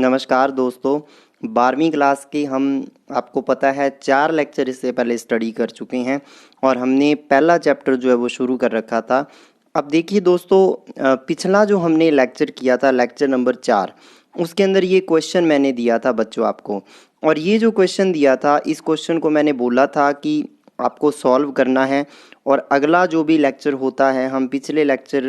नमस्कार दोस्तों। 12वीं क्लास के हम आपको पता है 4 लेक्चर इससे पहले स्टडी कर चुके हैं और हमने पहला चैप्टर जो है वो शुरू कर रखा था। अब देखिए दोस्तों, पिछला जो हमने लेक्चर किया था लेक्चर नंबर 4, उसके अंदर ये क्वेश्चन मैंने दिया था बच्चों आपको। और ये जो क्वेश्चन दिया था इस क्वेश्चन को मैंने बोला था कि आपको सॉल्व करना है और अगला जो भी लेक्चर होता है हम पिछले लेक्चर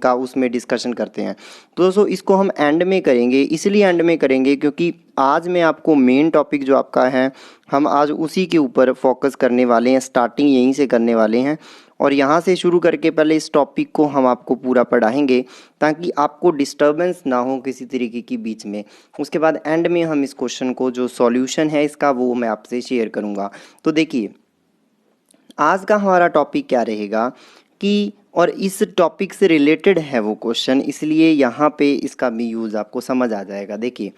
का उसमें डिस्कशन करते हैं। तो दोस्तों इसको हम एंड में करेंगे, इसलिए एंड में करेंगे क्योंकि आज मैं आपको मेन टॉपिक जो आपका है हम आज उसी के ऊपर फोकस करने वाले हैं, स्टार्टिंग यहीं से करने वाले हैं। और यहाँ से शुरू करके पहले इस टॉपिक को हम आपको पूरा पढ़ाएंगे ताकि आपको डिस्टर्बेंस ना हो किसी तरीके की बीच में। उसके बाद एंड में हम इस क्वेश्चन को जो सॉल्यूशन है इसका वो मैं आपसे शेयर करूँगा। तो देखिए आज का हमारा टॉपिक क्या रहेगा कि और इस टॉपिक से रिलेटेड है वो क्वेश्चन, इसलिए यहाँ पे इसका भी यूज़ आपको समझ आ जाएगा। देखिए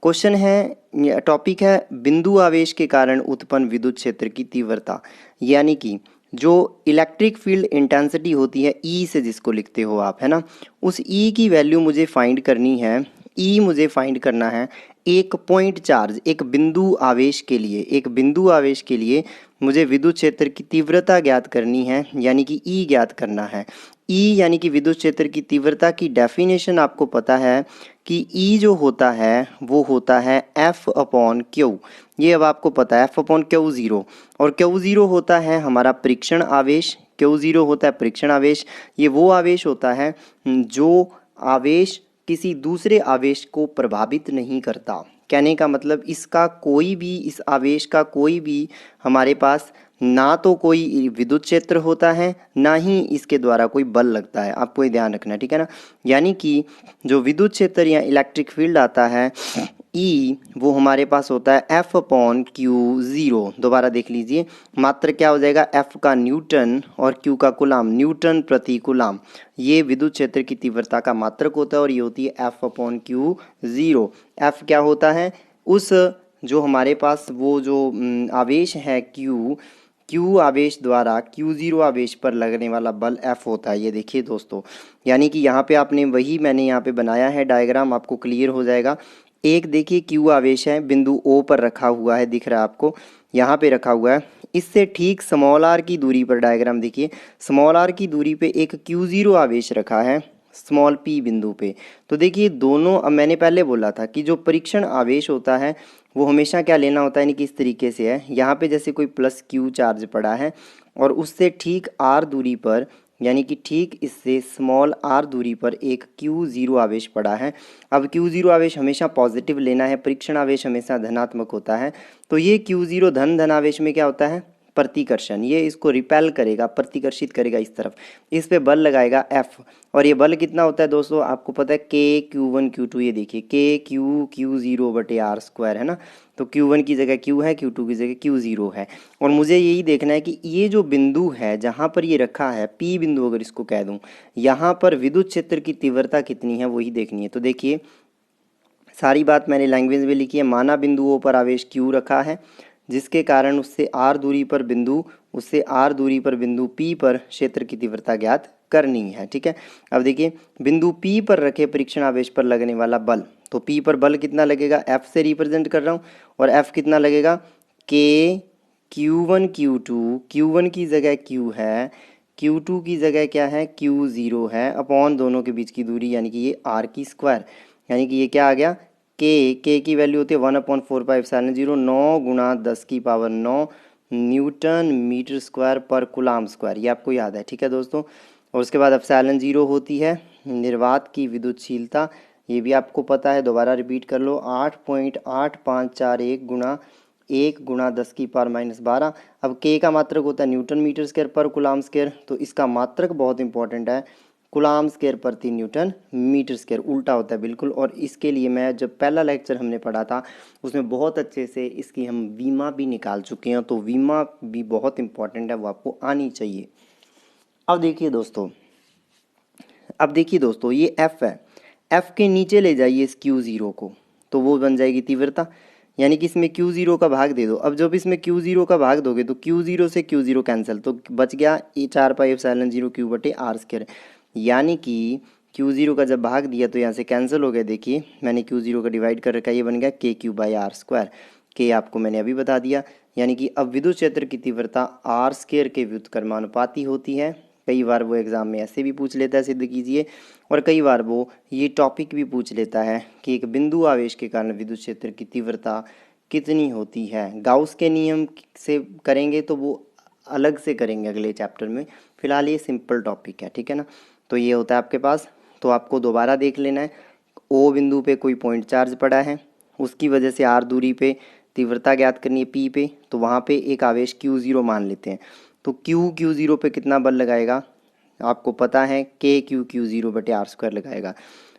क्वेश्चन है, टॉपिक है बिंदु आवेश के कारण उत्पन्न विद्युत क्षेत्र की तीव्रता, यानी कि जो इलेक्ट्रिक फील्ड इंटेंसिटी होती है ई से जिसको लिखते हो आप, है ना, उस ई की वैल्यू मुझे फाइंड करनी है। ई मुझे फाइंड करना है एक पॉइंट चार्ज, एक बिंदु आवेश के लिए, एक बिंदु आवेश के लिए मुझे विद्युत क्षेत्र की तीव्रता ज्ञात करनी है, यानी कि ई ज्ञात करना है। ई यानी कि विद्युत क्षेत्र की तीव्रता की डेफिनेशन आपको पता है कि ई जो होता है वो होता है एफ अपॉन क्यू। ये अब आपको पता है एफ अपॉन क्यू ज़ीरो, और क्यू ज़ीरो होता है हमारा परीक्षण आवेश। क्यू ज़ीरो होता है परीक्षण आवेश। ये वो आवेश होता है जो आवेश किसी दूसरे आवेश को प्रभावित नहीं करता। कहने का मतलब इसका कोई भी, इस आवेश का कोई भी हमारे पास ना तो कोई विद्युत क्षेत्र होता है ना ही इसके द्वारा कोई बल लगता है। आपको ये ध्यान रखना है, ठीक है ना। यानी कि जो विद्युत क्षेत्र या इलेक्ट्रिक फील्ड आता है ई, वो हमारे पास होता है एफ अपॉन क्यू ज़ीरो। दोबारा देख लीजिए, मात्र क्या हो जाएगा, एफ का न्यूटन और क्यू का कुलाम, न्यूटन प्रति कुलाम। ये विद्युत क्षेत्र की तीव्रता का मात्रक होता है और ये होती है F upon Q zero. F क्या होता है, उस जो हमारे पास वो जो आवेश है क्यू आवेश द्वारा क्यू ज़ीरो आवेश पर लगने वाला बल एफ होता है। ये देखिए दोस्तों, यानी कि यहाँ पे आपने वही मैंने यहाँ पे बनाया है डायग्राम, आपको क्लियर हो जाएगा। एक देखिए क्यू आवेश है, बिंदु ओ पर रखा हुआ है, दिख रहा है आपको, यहाँ पे रखा हुआ है। इससे ठीक स्मॉल आर की दूरी पर डायग्राम देखिए, स्मॉल आर की दूरी पे एक क्यू ज़ीरो आवेश रखा है स्मॉल पी बिंदु पे। तो देखिए दोनों, अब मैंने पहले बोला था कि जो परीक्षण आवेश होता है वो हमेशा क्या लेना होता है, यानी कि इस तरीके से है। यहाँ पे जैसे कोई प्लस क्यू चार्ज पड़ा है और उससे ठीक आर दूरी पर, यानी कि ठीक इससे स्मॉल आर दूरी पर एक क्यू ज़ीरो आवेश पड़ा है। अब क्यू ज़ीरो आवेश हमेशा पॉजिटिव लेना है, परीक्षण आवेश हमेशा धनात्मक होता है। तो ये क्यू ज़ीरो धन आवेश में क्या होता है, प्रतिकर्षण, ये इसको रिपेल करेगा, प्रतिकर्षित करेगा इस तरफ, इस पे बल लगाएगा एफ। और ये बल कितना होता है दोस्तों, आपको पता है के क्यू वन क्यू टू। ये देखिए के क्यू ज़ीरो बटे आर स्क्वायर, है ना। तो क्यू वन की जगह क्यू है, क्यू टू की जगह क्यू ज़ीरो है। और मुझे यही देखना है कि ये जो बिंदु है जहाँ पर ये रखा है पी बिंदु, अगर इसको कह दूँ, यहाँ पर विद्युत क्षेत्र की तीव्रता कितनी है वही देखनी है। तो देखिए सारी बात मैंने लैंग्वेज में लिखी है। माना बिंदुओं पर आवेश क्यू रखा है जिसके कारण उससे आर दूरी पर बिंदु पी पर क्षेत्र की तीव्रता ज्ञात करनी है, ठीक है। अब देखिए बिंदु पी पर रखे परीक्षण आवेश पर लगने वाला बल, तो पी पर बल कितना लगेगा, एफ से रिप्रेजेंट कर रहा हूँ, और एफ कितना लगेगा, के क्यू वन की जगह क्यू है, क्यू टू की जगह क्या है, क्यू ज़ीरो है, अपॉन दोनों के बीच की दूरी, यानी कि ये आर की स्क्वायर, यानी कि ये क्या आ गया, के की वैल्यू होती है 1/4πε0, 9 गुणा 10 की पावर 9 न्यूटन मीटर स्क्वायर पर कुलाम स्क्वायर। ये आपको याद है, ठीक है दोस्तों। और उसके बाद एप्सिलॉन ज़ीरो होती है निर्वात की विद्युतशीलता, ये भी आपको पता है, दोबारा रिपीट कर लो, 8.8541 गुणा 1 × 10⁻⁻12। अब के का मात्रक होता है न्यूटन मीटर स्क्वायर पर कुलाम स्क्वायर, तो इसका मात्रक बहुत इंपॉर्टेंट है, कुलाम स्क्वायर प्रति न्यूटन मीटर स्क्वायर, उल्टा होता है बिल्कुल। और इसके लिए मैं जब पहला लेक्चर हमने पढ़ा था उसमें बहुत अच्छे से इसकी हम वीमा भी निकाल चुके हैं, तो वीमा भी बहुत इंपॉर्टेंट है, वो आपको आनी चाहिए। अब देखिए दोस्तों ये एफ है, एफ के नीचे ले जाइए इस क्यू ज़ीरो को, तो वो बन जाएगी तीव्रता, यानी कि इसमें क्यू ज़ीरो का भाग दे दो। अब जब इसमें क्यू ज़ीरो का भाग दोगे तो क्यू ज़ीरो से क्यू ज़ीरो कैंसिल, तो बच गया 4πε0 क्यू बटे आर स्क्वायर, यानी कि Q0 का जब भाग दिया तो यहाँ से कैंसिल हो गया। देखिए मैंने Q0 का डिवाइड कर रखा है, ये बन गया KQ/R²। के आपको मैंने अभी बता दिया। यानी कि अब विद्युत क्षेत्र की तीव्रता R² के व्युत्क्रमानुपाती होती है। कई बार वो एग्ज़ाम में ऐसे भी पूछ लेता है, सिद्ध कीजिए। और कई बार वो ये टॉपिक भी पूछ लेता है कि एक बिंदु आवेश के कारण विद्युत क्षेत्र की तीव्रता कितनी होती है। गाउस के नियम से करेंगे तो वो अलग से करेंगे अगले चैप्टर में, फिलहाल ये सिंपल टॉपिक है, ठीक है ना। तो ये होता है आपके पास। तो आपको दोबारा देख लेना है, ओ बिंदु पे कोई पॉइंट चार्ज पड़ा है, उसकी वजह से आर दूरी पे तीव्रता ज्ञात करनी है पी पे, तो वहाँ पे एक आवेश Q0 मान लेते हैं। तो Q0 पे कितना बल लगाएगा आपको पता है, KQ/Q0/R² लगाएगा।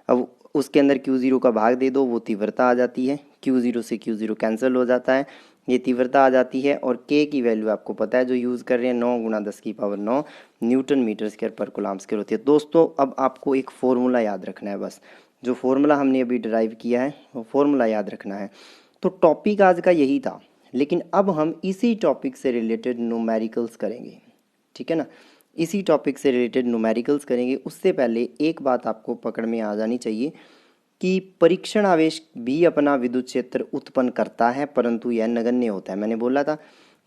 अब उसके अंदर Q0 का भाग दे दो, वो तीव्रता आ जाती है। Q0 से Q0 कैंसिल हो जाता है, ये तीव्रता आ जाती है। और K की वैल्यू आपको पता है जो यूज़ कर रहे हैं, 9 × 10⁻⁹ न्यूटन मीटर स्क्वायर पर कूलम्ब स्क्वायर होती है। दोस्तों अब आपको एक फॉर्मूला याद रखना है, बस जो फॉर्मूला हमने अभी ड्राइव किया है वो फॉर्मूला याद रखना है। तो टॉपिक आज का यही था, लेकिन अब हम इसी टॉपिक से रिलेटेड न्यूमेरिकल्स करेंगे, ठीक है ना। इसी टॉपिक से रिलेटेड न्यूमेरिकल्स करेंगे। उससे पहले एक बात आपको पकड़ में आ जानी चाहिए कि परीक्षण आवेश भी अपना विद्युत क्षेत्र उत्पन्न करता है, परंतु यह नगण्य होता है। मैंने बोला था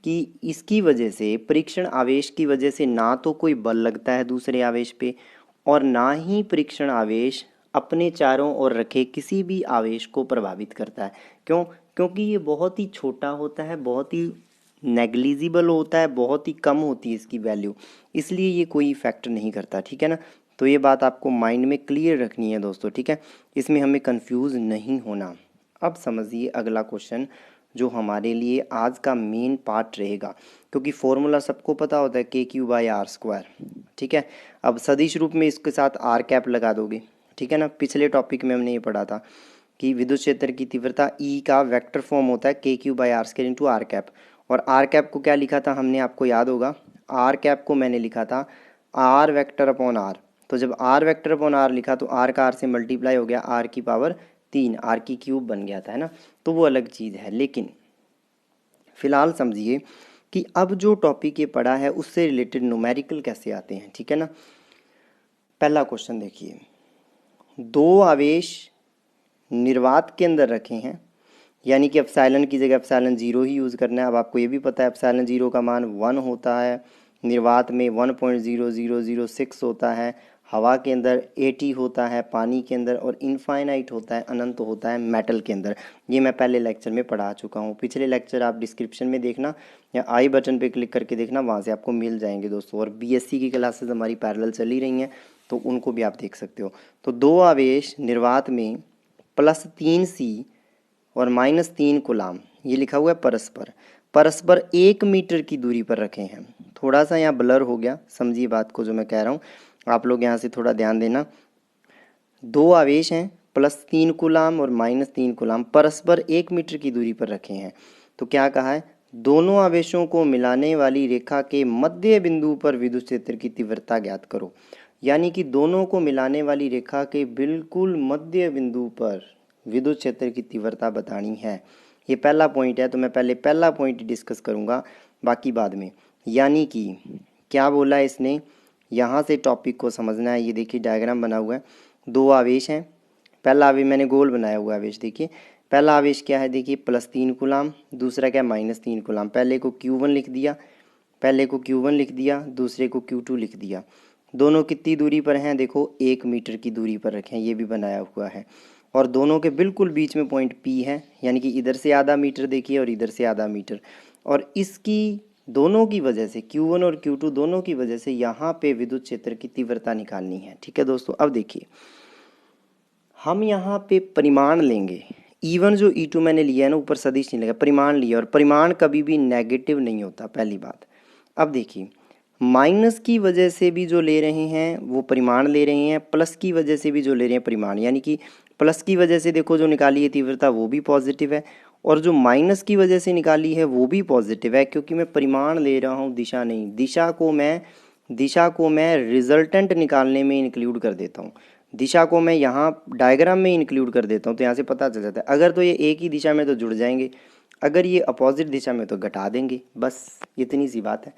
कि इसकी वजह से, परीक्षण आवेश की वजह से ना तो कोई बल लगता है दूसरे आवेश पे, और ना ही परीक्षण आवेश अपने चारों ओर रखे किसी भी आवेश को प्रभावित करता है। क्यों? क्योंकि ये बहुत ही छोटा होता है, बहुत ही नेग्लिजिबल होता है, बहुत ही कम होती है इसकी वैल्यू, इसलिए ये कोई इफेक्ट नहीं करता, ठीक है ना। तो ये बात आपको माइंड में क्लियर रखनी है दोस्तों, ठीक है, इसमें हमें कंफ्यूज नहीं होना। अब समझिए अगला क्वेश्चन जो हमारे लिए आज का मेन पार्ट रहेगा, क्योंकि फॉर्मूला सबको पता होता है KQ/R², ठीक है। अब सदिश रूप में इसके साथ R कैप लगा दोगे, ठीक है ना। पिछले टॉपिक में हमने ये पढ़ा था कि विद्युत क्षेत्र की तीव्रता E का वेक्टर फॉर्म होता है KQ/R² × R कैप। और R कैप को क्या लिखा था हमने, आपको याद होगा, R कैप को मैंने लिखा था R वेक्टर अपॉन R। तो जब R वेक्टर अपॉन R लिखा तो R का R से मल्टीप्लाई हो गया, R⁻³ R³ बन गया था, है ना। तो वो अलग चीज़ है, लेकिन फिलहाल समझिए कि अब जो टॉपिक ये पढ़ा है उससे रिलेटेड न्यूमेरिकल कैसे आते हैं, ठीक है ना। पहला क्वेश्चन देखिए, दो आवेश निर्वात के अंदर रखे हैं, यानी कि एप्सिलॉन की जगह ε0 ही यूज़ करना है। अब आपको ये भी पता है ε0 का मान 1 होता है, निर्वात में 1.0006 होता है, हवा के अंदर 80 होता है, पानी के अंदर, और इनफाइनाइट होता है, अनंत होता है मेटल के अंदर। ये मैं पहले लेक्चर में पढ़ा चुका हूँ। पिछले लेक्चर आप डिस्क्रिप्शन में देखना या आई बटन पे क्लिक करके देखना, वहाँ से आपको मिल जाएंगे दोस्तों। और BSc की क्लासेस हमारी पैरेलल चली रही हैं, तो उनको भी आप देख सकते हो। तो दो आवेश निर्वात में +3C और -3 कूलाम, ये लिखा हुआ है परस्पर, परस्पर 1 मीटर की दूरी पर रखे हैं। थोड़ा सा यहाँ ब्लर हो गया, समझिए बात को जो मैं कह रहा हूँ, आप लोग यहाँ से थोड़ा ध्यान देना। दो आवेश हैं, +3 कूलाम और -3 कूलाम, परस्पर 1 मीटर की दूरी पर रखे हैं। तो क्या कहा है, दोनों आवेशों को मिलाने वाली रेखा के मध्य बिंदु पर विद्युत क्षेत्र की तीव्रता ज्ञात करो। यानी कि दोनों को मिलाने वाली रेखा के बिल्कुल मध्य बिंदु पर विद्युत क्षेत्र की तीव्रता बतानी है। ये पहला पॉइंट है, तो मैं पहले पहला पॉइंट डिस्कस करूँगा, बाकी बाद में। यानी कि क्या बोला है इसने, यहाँ से टॉपिक को समझना है। ये देखिए डायग्राम बना हुआ है, दो आवेश हैं। पहला आवेश मैंने गोल बनाया हुआ आवेश, देखिए पहला आवेश क्या है, देखिए +3 कूलाम, दूसरा क्या -3 कूलाम। पहले को Q1 लिख दिया, दूसरे को Q2 लिख दिया। दोनों कितनी दूरी पर हैं, देखो 1 मीटर की दूरी पर रखें, ये भी बनाया हुआ है। और दोनों के बिल्कुल बीच में पॉइंट P है, यानी कि इधर से आधा मीटर देखिए और इधर से आधा मीटर। और इसकी दोनों की वजह से, Q1 और Q2 दोनों की वजह से यहाँ पे विद्युत क्षेत्र की तीव्रता निकालनी है, ठीक है दोस्तों। अब देखिए हम यहाँ पे परिमाण लेंगे, E1 जो E2 मैंने लिया है ना, ऊपर सदिश नहीं लगा, परिमाण लिया, और परिमाण कभी भी नेगेटिव नहीं होता, पहली बात। अब देखिए माइनस की वजह से भी जो ले रहे हैं वो परिमाण ले रहे हैं, प्लस की वजह से भी जो ले रहे हैं परिमाण। यानी कि प्लस की वजह से देखो जो निकाली है तीव्रता वो भी पॉजिटिव है, और जो माइनस की वजह से निकाली है वो भी पॉजिटिव है, क्योंकि मैं परिमाण ले रहा हूँ, दिशा नहीं। दिशा को मैं रिजल्टेंट निकालने में इंक्लूड कर देता हूँ, दिशा को मैं यहाँ डायग्राम में इंक्लूड कर देता हूँ, तो यहाँ से पता चल जाता है। अगर तो ये एक ही दिशा में तो जुड़ जाएंगे, अगर ये अपोजिट दिशा में तो घटा देंगे, बस इतनी सी बात है।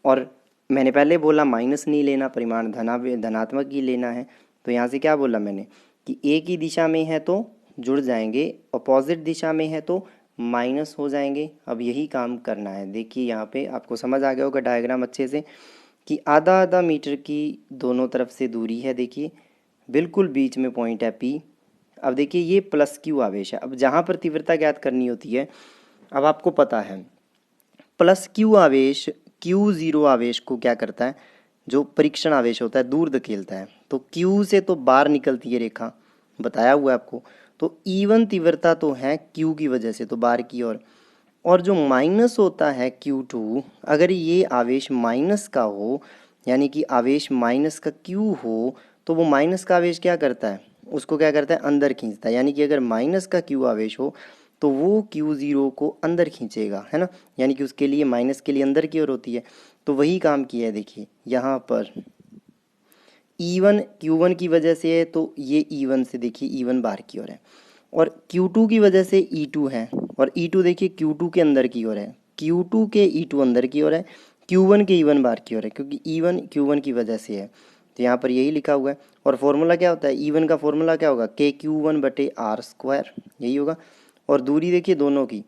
और मैंने पहले बोला माइनस नहीं लेना, परिमाण धनात्मक ही लेना है, तो यहाँ से क्या बोला मैंने कि एक ही दिशा में है तो जुड़ जाएंगे, अपोजिट दिशा में है तो माइनस हो जाएंगे। अब यही काम करना है। देखिए यहाँ पे आपको समझ आ गया होगा डायग्राम अच्छे से कि आधा आधा मीटर की दोनों तरफ से दूरी है। देखिए बिल्कुल बीच में पॉइंट है P। अब देखिए ये प्लस Q आवेश है। अब जहाँ पर तीव्रता ज्ञात करनी होती है, अब आपको पता है प्लस Q आवेश Q0 आवेश को क्या करता है, जो परीक्षण आवेश होता है दूर धकेलता है। तो Q से तो बाहर निकलती है रेखा, बताया हुआ है आपको। तो E1 तीव्रता तो है Q की वजह से, तो बाहर की ओर। और जो माइनस होता है Q2, अगर ये आवेश माइनस का हो, यानी कि आवेश माइनस का Q हो, तो वो माइनस का आवेश क्या करता है, उसको क्या करता है, अंदर खींचता है। यानी कि अगर माइनस का Q आवेश हो तो वो Q0 को अंदर खींचेगा, है ना। यानी कि उसके लिए माइनस के लिए अंदर की ओर होती है। तो वही काम किया है। देखिए यहाँ पर E1 Q1 की वजह से है, तो ये E1 से देखिए E1 बाहर की ओर है, और Q2 की वजह से E2 है, और E2 देखिए Q2 के अंदर की ओर है, Q2 के E2 अंदर की ओर है, Q1 के E1 बाहर की ओर है, क्योंकि E1 Q1 की वजह से है। तो यहाँ पर यही लिखा हुआ है। और फॉर्मूला क्या होता है, E1 का फॉर्मूला क्या होगा, KQ1/R², यही होगा। और दूरी देखिए दोनों की,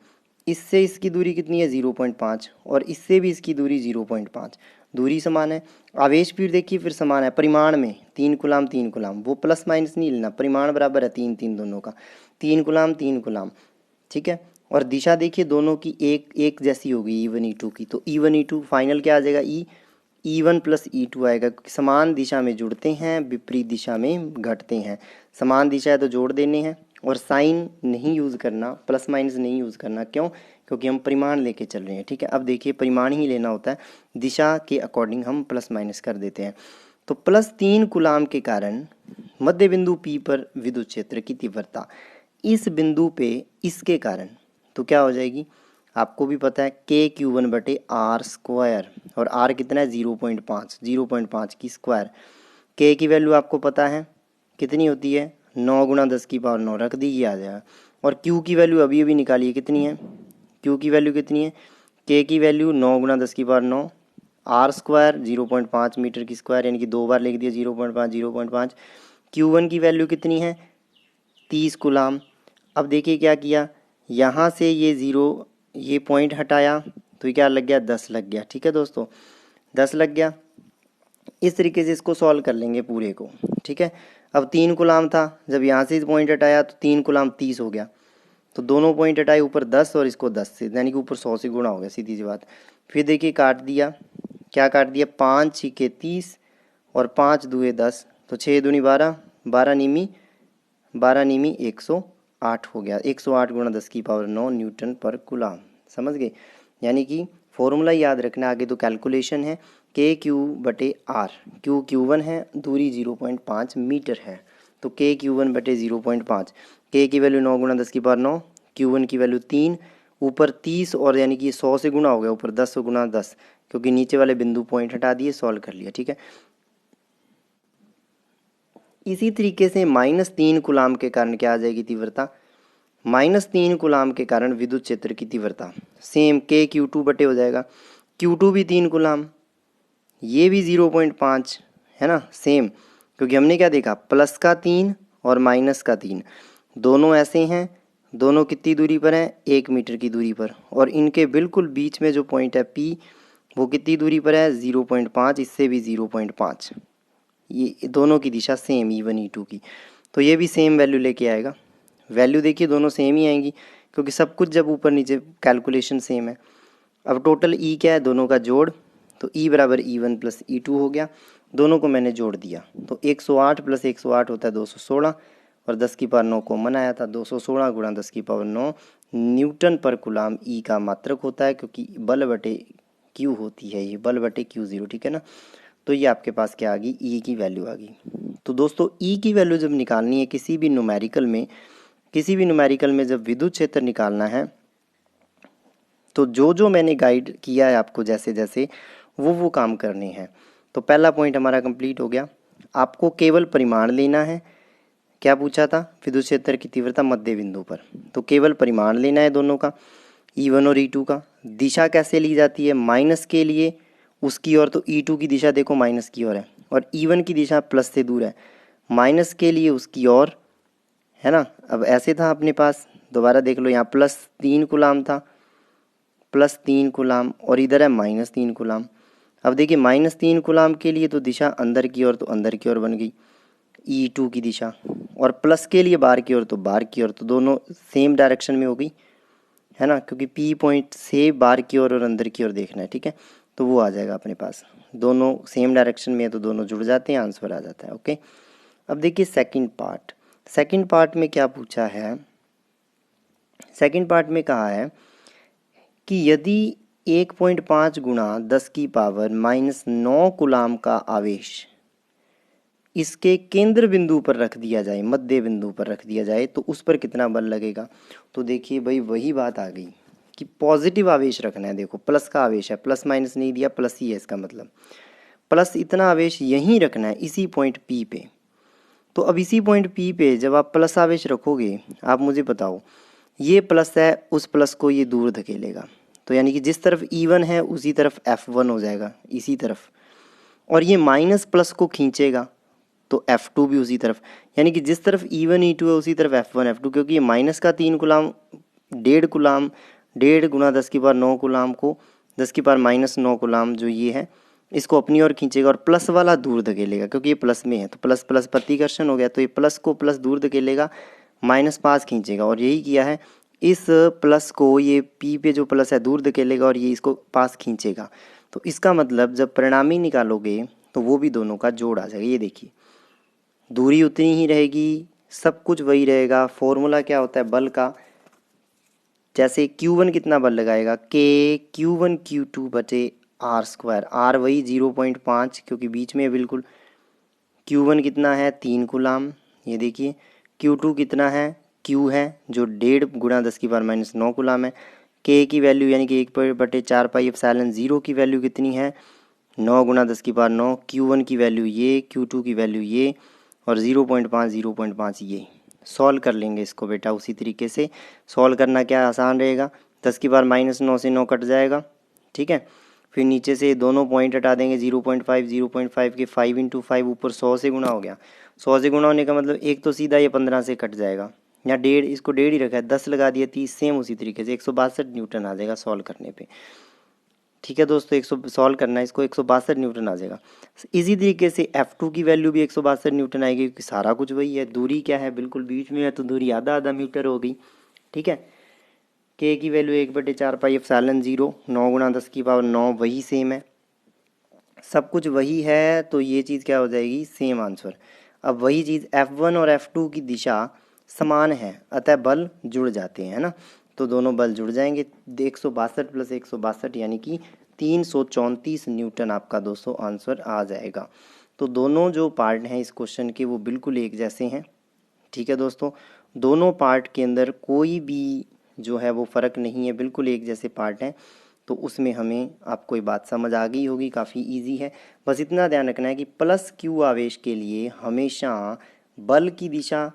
इससे इसकी दूरी कितनी है 0.5, और इससे भी इसकी दूरी 0.5, दूरी समान है। आवेश फिर देखिए फिर समान है परिमाण में, 3 कूलाम 3 कूलाम, वो प्लस माइनस नहीं लेना, परिमाण बराबर है 3 3 दोनों का, 3 कूलाम 3 कूलाम, ठीक है। और दिशा देखिए दोनों की एक जैसी होगी E1 E2 की। तो E1 E2 फाइनल क्या आ जाएगा, E1 प्लस E2 आएगा, क्योंकि समान दिशा में जुड़ते हैं, विपरीत दिशा में घटते हैं। समान दिशा है तो जोड़ देने हैं, और साइन नहीं यूज़ करना, प्लस माइनस नहीं यूज़ करना। क्यों, क्योंकि हम परिमाण लेके चल रहे हैं, ठीक है। अब देखिए परिमाण ही लेना होता है, दिशा के अकॉर्डिंग हम प्लस माइनस कर देते हैं। तो +3 कूलाम के कारण मध्य बिंदु P पर विद्युत क्षेत्र की तीव्रता इस बिंदु पे इसके कारण, तो क्या हो जाएगी, आपको भी पता है KQ1/R², और R कितना है 0.5, 0.5 की स्क्वायर। K की वैल्यू आपको पता है कितनी होती है, 9 × 10⁹ रख दीजिए, आ जाएगा। और Q की वैल्यू अभी अभी निकालिए कितनी है, Q की वैल्यू कितनी है, K की वैल्यू 9 × 10⁹, R² 0.5 मीटर की स्क्वायर, यानी कि 2 बार लिख दिया 0.5 0.5। Q1 की वैल्यू कितनी है 30 कूलाम। अब देखिए क्या किया, यहाँ से ये 0, ये पॉइंट हटाया, तो ये क्या लग गया 10 लग गया, ठीक है दोस्तों, 10 लग गया। इस तरीके से इसको सॉल्व कर लेंगे पूरे को, ठीक है। अब 3 कूलाम था, जब यहाँ से पॉइंट हटाया तो 3 कूलाम 30 हो गया, तो दोनों पॉइंट हटाए, ऊपर 10 और इसको 10 से, यानी कि ऊपर 100 से गुणा हो गया, सीधी सी बात। फिर देखिए काट दिया, क्या काट दिया, 5 × 30 और 5 × 2 = 10, तो 6 दूनी 12, 12 नीमी 108 हो गया, 108 × 10⁹ न्यूटन पर कूलाम। समझ गए। यानी कि फॉर्मूला याद रखना, आगे तो कैलकुलेशन है, KQ/R, Q Q1 है, दूरी 0.5 मीटर है, तो KQ1/0.5, K की वैल्यू 9 × 10⁹, Q1 की वैल्यू 3, ऊपर 30, और यानी कि 100 से गुणा हो गया, ऊपर 10 × 10, क्योंकि नीचे वाले बिंदु पॉइंट हटा दिए, सॉल्व कर लिया, ठीक है। इसी तरीके से -3 कूलाम के कारण क्या आ जाएगी तीव्रता, -3 कूलाम के कारण विद्युत क्षेत्र की तीव्रता सेम KQ2 हो जाएगा। Q2 भी 3 कूलाम, ये भी 0.5 है ना, सेम, क्योंकि हमने क्या देखा, प्लस का 3 और माइनस का 3, दोनों ऐसे हैं, दोनों कितनी दूरी पर हैं, 1 मीटर की दूरी पर, और इनके बिल्कुल बीच में जो पॉइंट है P, वो कितनी दूरी पर है 0.5, इससे भी 0.5, ये दोनों की दिशा सेम E1 E2 की, तो ये भी सेम वैल्यू लेके आएगा। वैल्यू देखिए दोनों सेम ही आएंगी, क्योंकि सब कुछ जब ऊपर नीचे कैलकुलेशन सेम है। अब टोटल E क्या है, दोनों का जोड़, तो E = E1 + E2 हो गया, दोनों को मैंने जोड़ दिया, तो 108 + 108 होता है 216, और 10⁹ कॉमन आया था, 216 × 10⁹ न्यूटन पर कूलाम E का मात्रक होता है, क्योंकि बल बटे Q होती है, ये बल बटे Q0, ठीक है ना। तो ये आपके पास क्या आ गई, E की वैल्यू आ गई। तो दोस्तों E की वैल्यू जब निकालनी है किसी भी न्यूमेरिकल में जब विद्युत क्षेत्र निकालना है, तो जो मैंने गाइड किया है आपको, जैसे जैसे वो काम करने हैं। तो पहला पॉइंट हमारा कंप्लीट हो गया। आपको केवल परिमाण लेना है, क्या पूछा था, विद्युत क्षेत्र की तीव्रता मध्य बिंदु पर, तो केवल परिमाण लेना है दोनों का, E1 और E2 का। दिशा कैसे ली जाती है, माइनस के लिए उसकी ओर, तो E2 की दिशा देखो माइनस की ओर है, और E1 की दिशा प्लस से दूर है, माइनस के लिए उसकी ओर, है ना। अब ऐसे था अपने पास, दोबारा देख लो, यहाँ +3 कूलाम था, +3 कूलाम, और इधर है -3 कूलाम। अब देखिए -3 कूलाम के लिए तो दिशा अंदर की ओर, तो अंदर की ओर बन गई E2 की दिशा, और प्लस के लिए बाहर की ओर तो बाहर की ओर, तो दोनों सेम डायरेक्शन में हो गई, है ना, क्योंकि P पॉइंट से बाहर की ओर और अंदर की ओर देखना है, ठीक है। तो वो आ जाएगा अपने पास, दोनों सेम डायरेक्शन में है तो दोनों जुड़ जाते हैं, आंसर आ जाता है। ओके, अब देखिए सेकंड पार्ट में क्या पूछा है। सेकंड पार्ट में कहा है कि यदि 1.5 गुणा 10 की पावर -9 कूलाम का आवेश इसके केंद्र बिंदु पर रख दिया जाए, मध्य बिंदु पर रख दिया जाए, तो उस पर कितना बल लगेगा। तो देखिए भाई वही बात आ गई कि पॉजिटिव आवेश रखना है। देखो प्लस का आवेश है, प्लस माइनस नहीं दिया, प्लस ही है इसका मतलब, प्लस इतना आवेश यहीं रखना है इसी पॉइंट P पे। तो अब इसी पॉइंट P पे जब आप प्लस आवेश रखोगे, आप मुझे बताओ, ये प्लस है, उस प्लस को ये दूर धकेलेगा, तो यानी कि जिस तरफ E1 है उसी तरफ F1 हो जाएगा, इसी तरफ, और ये माइनस प्लस को खींचेगा तो F2 भी उसी तरफ, यानी कि जिस तरफ E1 E2 है उसी तरफ F1 F2, क्योंकि ये माइनस का 3 कूलाम, 1.5 कूलाम, 1.5 गुना 10⁻9 कूलाम को 10⁻−9 कूलाम जो ये है इसको अपनी ओर खींचेगा, और प्लस वाला दूर धकेलेगा, क्योंकि ये प्लस में है तो प्लस प्लस प्रतिकर्षण हो गया, तो ये प्लस को प्लस दूर धकेलेगा, माइनस पास खींचेगा, और यही किया है, इस प्लस को ये P पे जो प्लस है दूर धकेलेगा और ये इसको पास खींचेगा। तो इसका मतलब जब परिणामी निकालोगे तो वो भी दोनों का जोड़ आ जाएगा। ये देखिए दूरी उतनी ही रहेगी, सब कुछ वही रहेगा। फॉर्मूला क्या होता है बल का, जैसे Q1 कितना बल लगाएगा, K Q1 Q2 बटे R², R वही 0.5 क्योंकि बीच में है बिल्कुल। Q1 कितना है 3 कूलाम, ये देखिए। Q2 कितना है, Q है जो 1.5 गुणा 10⁻−9 कूलाम है। K की वैल्यू यानी कि 1/4πε0 की वैल्यू कितनी है, 9 गुणा 10⁻9। Q1 की वैल्यू ये, Q2 की वैल्यू ये, और 0.5 ये। सॉल्व कर लेंगे इसको बेटा, उसी तरीके से सॉल्व करना क्या आसान रहेगा, 10⁻9 से 9 कट जाएगा, ठीक है। फिर नीचे से दोनों पॉइंट हटा देंगे, 0.5 के 5 × 5 ऊपर 100 से गुणा हो गया। 100 से गुणा होने का मतलब एक तो सीधा ये 15 से कट जाएगा, यहाँ 1.5, इसको 1.5 ही रखा है, 10 लगा दिया 30, सेम उसी तरीके से 162 न्यूटन आ जाएगा सॉल्व करने पे। ठीक है दोस्तों, 100 सॉल्व करना है इसको, 162 न्यूटन आ जाएगा। इसी तरीके से F2 की वैल्यू भी 162 न्यूटन आएगी, क्योंकि सारा कुछ वही है। दूरी क्या है, बिल्कुल बीच में है, तो दूरी आधा आधा मीटर हो गई, ठीक है। K की वैल्यू 1/4πε0, 9 गुणा 10⁻9 वही सेम है, सब कुछ वही है, तो ये चीज़ क्या हो जाएगी, सेम आंसर। अब वही चीज़ F1 और F2 की दिशा समान है, अतः बल जुड़ जाते हैं, है ना। तो दोनों बल जुड़ जाएंगे, 162 + 162 यानी कि 334 न्यूटन आपका दोस्तों आंसर आ जाएगा। तो दोनों जो पार्ट हैं इस क्वेश्चन के वो बिल्कुल एक जैसे हैं, ठीक है दोस्तों। दोनों पार्ट के अंदर कोई भी जो है वो फ़र्क नहीं है, बिल्कुल एक जैसे पार्ट हैं। तो उसमें हमें आपको ये बात समझ आ गई होगी, काफ़ी इजी है। बस इतना ध्यान रखना है कि +Q आवेश के लिए हमेशा बल की दिशा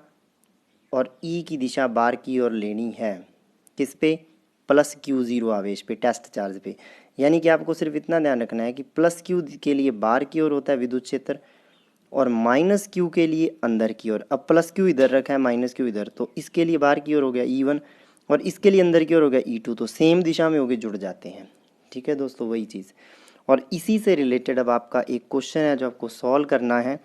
और E की दिशा बाहर की ओर लेनी है। किस पे, +Q0 आवेश पे, टेस्ट चार्ज पे। यानी कि आपको सिर्फ इतना ध्यान रखना है कि +Q के लिए बाहर की ओर होता है विद्युत क्षेत्र, और -Q के लिए अंदर की ओर। अब +Q इधर रखा है, -Q इधर, तो इसके लिए बाहर की ओर हो गया E1 और इसके लिए अंदर की ओर हो गया E2, तो सेम दिशा में होके जुड़ जाते हैं, ठीक है दोस्तों, वही चीज़। और इसी से रिलेटेड अब आपका एक क्वेश्चन है जो आपको सॉल्व करना है।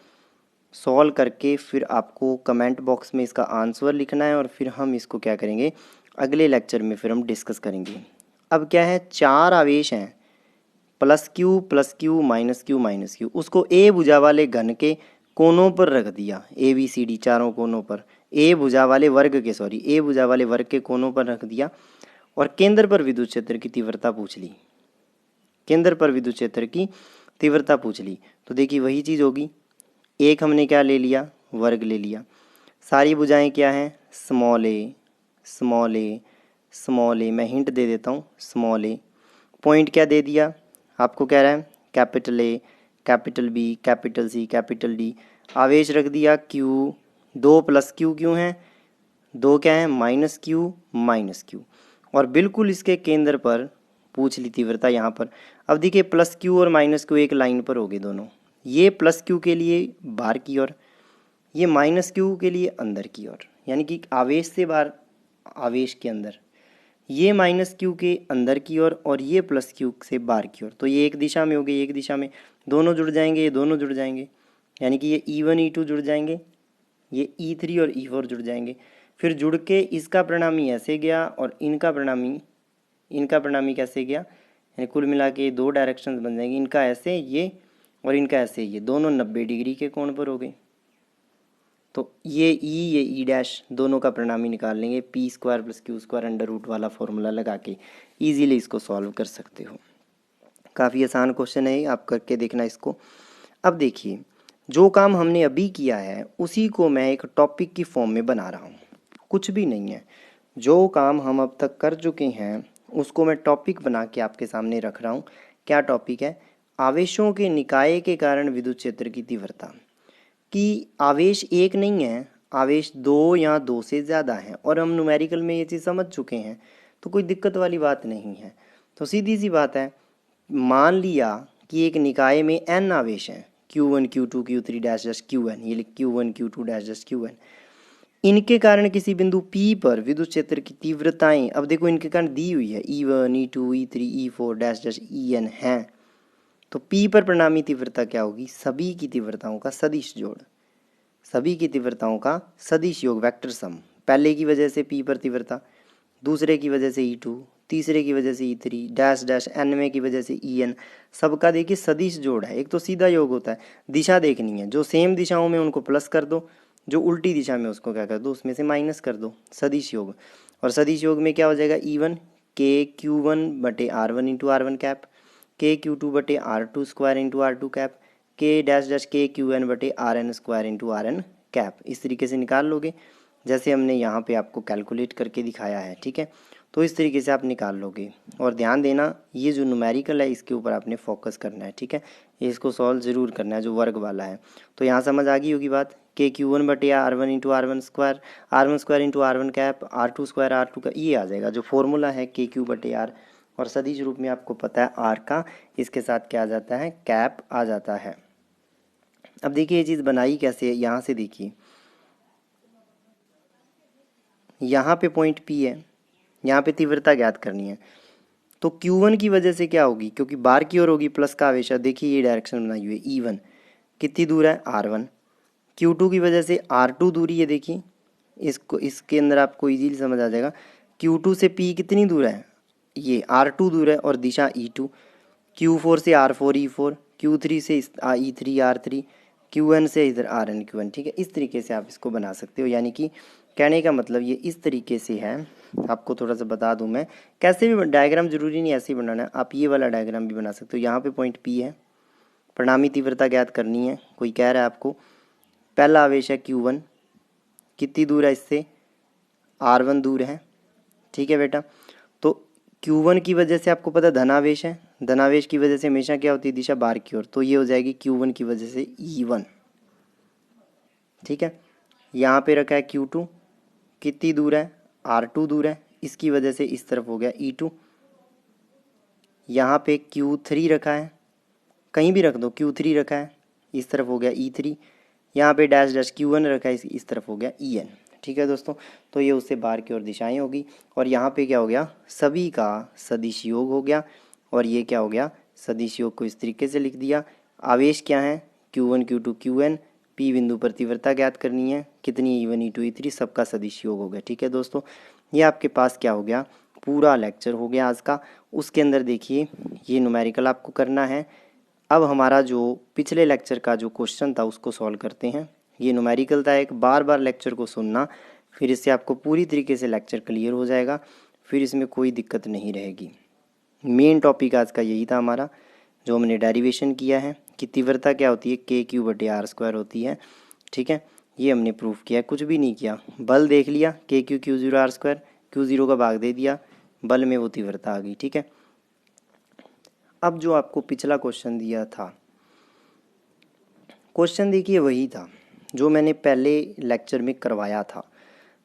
सॉल्व करके फिर आपको कमेंट बॉक्स में इसका आंसर लिखना है, और फिर हम इसको क्या करेंगे अगले लेक्चर में फिर हम डिस्कस करेंगे। अब क्या है, 4 आवेश हैं, +Q +Q -Q, उसको A भुजा वाले घन के कोनों पर रख दिया, ABCD चारों कोनों पर, A भुजा वाले वर्ग के कोनों पर रख दिया, और केंद्र पर विद्युत क्षेत्र की तीव्रता पूछ ली, तो देखिए वही चीज़ होगी, एक हमने क्या ले लिया, वर्ग ले लिया। सारी भुजाएं क्या हैं, स्मॉल ए, मैं हिंट दे देता हूँ, स्मॉल ए। पॉइंट क्या दे दिया, आपको कह रहा है capital A, capital B, capital C, capital D। आवेश रख दिया Q, 2 +Q क्यों हैं, 2 क्या है, -Q, और बिल्कुल इसके केंद्र पर पूछ ली तीव्रता यहाँ पर। अब देखिए +Q और -Q एक लाइन पर हो गए दोनों, ये +Q के लिए बाहर की ओर, ये माइनस क्यू के लिए अंदर की ओर, यानी कि आवेश से बाहर, आवेश के अंदर, ये माइनस क्यू के अंदर की ओर और ये प्लस क्यू से बाहर की ओर। तो ये एक दिशा में हो गई, एक दिशा में, दोनों जुड़ जाएंगे, ये दोनों जुड़ जाएंगे, यानी कि ये E1 E2 जुड़ जाएंगे, ये E3 और E4 जुड़ जाएंगे। फिर जुड़ के इसका परिणामी ऐसे गया और इनका परिणामी कैसे गया, यानी कुल मिला के दो डायरेक्शंस बन जाएंगी, इनका ऐसे ये और इनका ऐसे ये, दोनों 90 डिग्री के कोण पर हो गए। तो ये ई डैश दोनों का परिणामी निकाल लेंगे, P square plus Q square under root वाला फॉर्मूला लगा के ईजिली इसको सॉल्व कर सकते हो। काफ़ी आसान क्वेश्चन है, आप करके देखना इसको। अब देखिए, जो काम हमने अभी किया है उसी को मैं एक टॉपिक की फॉर्म में बना रहा हूँ, कुछ भी नहीं है। जो काम हम अब तक कर चुके हैं उसको मैं टॉपिक बना के आपके सामने रख रहा हूँ। क्या टॉपिक है? आवेशों के निकाय के कारण विद्युत क्षेत्र की तीव्रता। कि आवेश एक नहीं है, आवेश दो या दो से ज़्यादा हैं, और हम न्यूमेरिकल में ये चीज़ समझ चुके हैं, तो कोई दिक्कत वाली बात नहीं है। तो सीधी सी बात है, मान लिया कि एक निकाय में n आवेश हैं, Q1 Q2 Q3 dash dash Qn, ये Q1 Q2 dash dash Qn। इनके कारण किसी बिंदु P पर विद्युत क्षेत्र की तीव्रताएं, अब देखो इनके कारण दी हुई है, E1 E2 E3 E4 dash dash En हैं। तो P पर परिणामी तीव्रता क्या होगी? सभी की तीव्रताओं का सदिश जोड़, सभी की तीव्रताओं का सदिश योग, वेक्टर सम। पहले की वजह से P पर तीव्रता, दूसरे की वजह से E2, तीसरे की वजह से E3 डैश डैश, nवें की वजह से En, सबका देखिए सदिश जोड़ है। एक तो सीधा योग होता है, दिशा देखनी है, जो सेम दिशाओं में उनको प्लस कर दो, जो उल्टी दिशा में उसको क्या कर दो, उसमें से माइनस कर दो, सदिश योग। और सदिश योग में क्या हो जाएगा? E1 KQ1/R1 into R1 cap, KQ2/R2 square into R2 cap, K dash dash KQN/RN square into RN cap. इस तरीके से निकाल लोगे, जैसे हमने यहाँ पे आपको कैलकुलेट करके दिखाया है, ठीक है। तो इस तरीके से आप निकाल लोगे। और ध्यान देना, ये जो न्यूमेरिकल है इसके ऊपर आपने फोकस करना है, ठीक है। ये इसको सॉल्व ज़रूर करना है, जो वर्ग वाला है। तो यहाँ समझ आ गई होगी बात, KQ1/R1 into R1 square into R1 cap, R2 square R2 का, ये आ जाएगा जो फॉर्मूला है KQ/R। और सदिश रूप में आपको पता है R का, इसके साथ क्या आ जाता है? कैप आ जाता है। अब देखिए ये चीज़ बनाई कैसे है, यहाँ से देखिए, यहाँ पे पॉइंट P है, यहाँ पे तीव्रता ज्ञात करनी है। तो Q1 की वजह से क्या होगी? क्योंकि बाहर की ओर होगी, प्लस का आवेश है, देखिए ये डायरेक्शन बनाई हुई है, E1 कितनी दूर है? R1। Q2 की वजह से R2 दूरी है, देखिए इसको, इसके अंदर आपको इजीली समझ आ जाएगा। Q2 से P कितनी दूर है? ये R2 दूर है, और दिशा E2। Q4 से R4 E4, Q3 से E3 R3, Qn से इधर Rn Qn, ठीक है। इस तरीके से आप इसको बना सकते हो, यानी कि कहने का मतलब ये इस तरीके से है। आपको थोड़ा सा बता दूं मैं, कैसे भी डायग्राम जरूरी नहीं ऐसे ही बनाना है, आप ये वाला डायग्राम भी बना सकते हो। यहाँ पे पॉइंट P है, परिणामी तीव्रता ज्ञात करनी है। कोई कह रहा है आपको पहला आवेश है Q1, कितनी दूर है इससे? R1 दूर है, ठीक है बेटा। तो Q1 की वजह से आपको पता धनावेश है, धनावेश की वजह से हमेशा क्या होती है? दिशा बाहर की ओर। तो ये हो जाएगी Q1 की वजह से E1, ठीक है। यहाँ पे रखा है Q2, कितनी दूर है? R2 दूर है, इसकी वजह से इस तरफ हो गया E2। यहाँ पे Q3 रखा है, कहीं भी रख दो, Q3 रखा है, इस तरफ हो गया E3। यहाँ पे डैश डैश Q1 रखा है, इस तरफ हो गया En, ठीक है दोस्तों। तो ये उससे बाहर की ओर दिशाएं होगी। और यहाँ पे क्या हो गया? सभी का सदिश योग हो गया। और ये क्या हो गया? सदिश योग को इस तरीके से लिख दिया। आवेश क्या है? Q1 Q2 Qn, P बिंदु पर तीव्रता ज्ञात करनी है, कितनी? E1 E2 E3, सबका सदिश योग हो गया, ठीक है दोस्तों। ये आपके पास क्या हो गया? पूरा लेक्चर हो गया आज का। उसके अंदर देखिए ये न्यूमेरिकल आपको करना है। अब हमारा जो पिछले लेक्चर का जो क्वेश्चन था उसको सॉल्व करते हैं। ये न्यूमेरिकल था एक, बार बार लेक्चर को सुनना, फिर इससे आपको पूरी तरीके से लेक्चर क्लियर हो जाएगा, फिर इसमें कोई दिक्कत नहीं रहेगी। मेन टॉपिक आज का यही था हमारा, जो हमने डेरिवेशन किया है कि तीव्रता क्या होती है? KQ/R² होती है, ठीक है। ये हमने प्रूफ किया, कुछ भी नहीं किया, बल देख लिया, KQ Q0R², Q0 का भाग दे दिया, बल में वो तीव्रता आ गई, ठीक है। अब जो आपको पिछला क्वेश्चन दिया था, क्वेश्चन देखिए वही था जो मैंने पहले लेक्चर में करवाया था,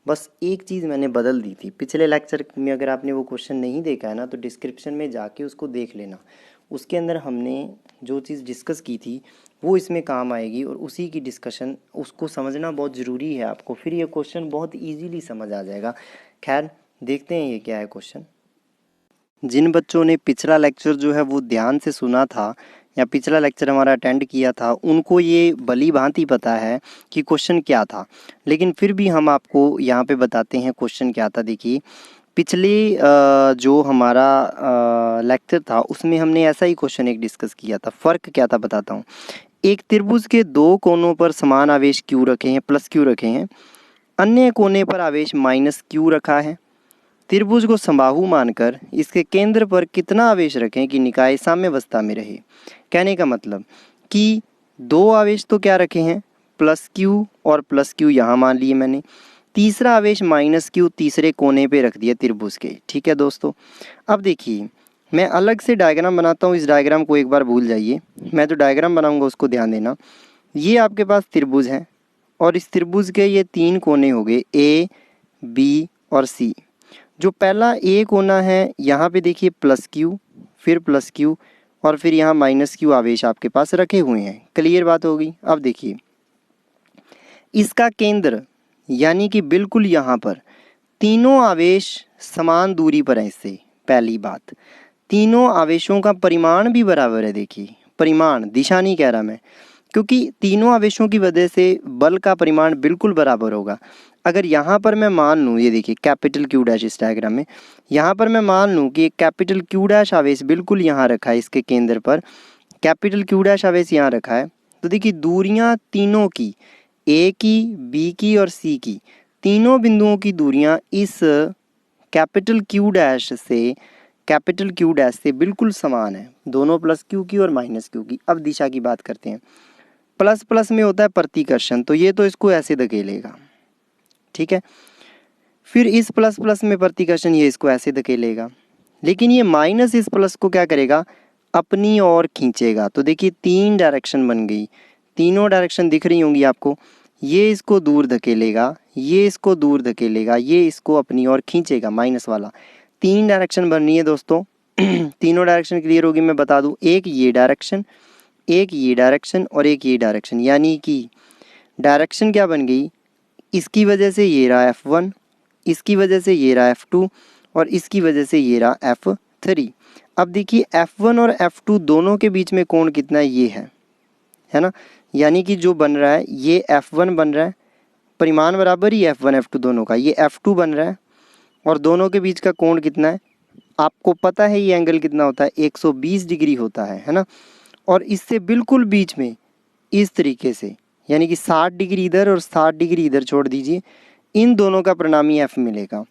बस एक चीज़ मैंने बदल दी थी। पिछले लेक्चर में अगर आपने वो क्वेश्चन नहीं देखा है ना, तो डिस्क्रिप्शन में जाके उसको देख लेना। उसके अंदर हमने जो चीज़ डिस्कस की थी वो इसमें काम आएगी और उसी की डिस्कशन, उसको समझना बहुत ज़रूरी है आपको, फिर ये क्वेश्चन बहुत इजीली समझ आ जाएगा। खैर देखते हैं ये क्या है क्वेश्चन। जिन बच्चों ने पिछला लेक्चर जो है वो ध्यान से सुना था या पिछला लेक्चर हमारा अटेंड किया था, उनको ये भली भांति पता है कि क्वेश्चन क्या था, लेकिन फिर भी हम आपको यहाँ पे बताते हैं क्वेश्चन क्या था। देखिए पिछले जो हमारा लेक्चर था उसमें हमने ऐसा ही क्वेश्चन एक डिस्कस किया था। फ़र्क क्या था बताता हूँ। एक त्रिभुज के दो कोनों पर समान आवेश क्यू रखे हैं, प्लस क्यू रखे हैं, अन्य कोने पर आवेश माइनस क्यू रखा है। त्रिभुज को समबाहु मानकर इसके केंद्र पर कितना आवेश रखें कि निकाय साम्यावस्था में रहे। कहने का मतलब कि दो आवेश तो क्या रखे हैं, प्लस क्यू और प्लस क्यू यहाँ मान लिए मैंने, तीसरा आवेश माइनस क्यू तीसरे कोने पे रख दिया त्रिभुज के। ठीक है दोस्तों, अब देखिए मैं अलग से डायग्राम बनाता हूँ, इस डायग्राम को एक बार भूल जाइए, मैं जो डायग्राम बनाऊंगा उसको ध्यान देना। ये आपके पास त्रिभुज है और इस त्रिभुज के ये तीन कोने हो गए ए, बी और सी। जो पहला ए कोना है यहाँ पे देखिए प्लस क्यू, फिर प्लस क्यू और फिर यहाँ माइनस क्यू आवेश आपके पास रखे हुए हैं। क्लियर बात होगी। अब देखिए इसका केंद्र यानी कि बिल्कुल यहाँ पर तीनों आवेश समान दूरी पर हैं इससे। पहली बात, तीनों आवेशों का परिमाण भी बराबर है। देखिए परिमाण, दिशा नहीं कह रहा मैं, क्योंकि तीनों आवेशों की वजह से बल का परिमाण बिल्कुल बराबर होगा। अगर यहाँ पर मैं मान लूँ, ये देखिए कैपिटल क्यू डैश इस डायग्राम में, यहाँ पर मैं मान लूँ कि एक कैपिटल क्यू डैश आवेश बिल्कुल यहाँ रखा है, इसके केंद्र पर कैपिटल क्यू डैश आवेश यहाँ रखा है, तो देखिए दूरियाँ तीनों की, ए की, बी की और सी की, तीनों बिंदुओं की दूरियाँ इस कैपिटल क्यू डैश से बिल्कुल समान है, दोनों प्लस क्यू की और माइनस क्यू की। अब दिशा की बात करते हैं। प्लस प्लस में होता है प्रतिकर्षण, तो ये तो इसको ऐसे धकेलेगा, ठीक है। फिर इस प्लस प्लस में प्रतिकर्षण, ये इसको ऐसे धकेलेगा, लेकिन ये माइनस इस प्लस को क्या करेगा, अपनी ओर खींचेगा। तो देखिए तीन डायरेक्शन बन गई, तीनों डायरेक्शन दिख रही होंगी आपको। ये इसको दूर धकेलेगा, ये इसको दूर धकेलेगा, ये इसको अपनी ओर खींचेगा, माइनस वाला। तीन डायरेक्शन बन रही है दोस्तों। तीनों डायरेक्शन क्लियर होगी। मैं बता दूं, एक ये डायरेक्शन, एक ये डायरेक्शन और एक ये डायरेक्शन, यानी कि डायरेक्शन क्या बन गई, इसकी वजह से ये रहा F1, इसकी वजह से ये रहा F2 और इसकी वजह से ये रहा F3। अब देखिए F1 और F2 दोनों के बीच में कोण कितना है, ये है ना, यानी कि जो बन रहा है ये F1 बन रहा है, परिमाण बराबर ही F1 F2 दोनों का, ये F2 बन रहा है और दोनों के बीच का कोण कितना है, आपको पता है ये एंगल कितना होता है, 120 डिग्री होता है ना। और इससे बिल्कुल बीच में इस तरीके से, यानी कि 60 डिग्री इधर और 60 डिग्री इधर छोड़ दीजिए, इन दोनों का परिणामी F मिलेगा।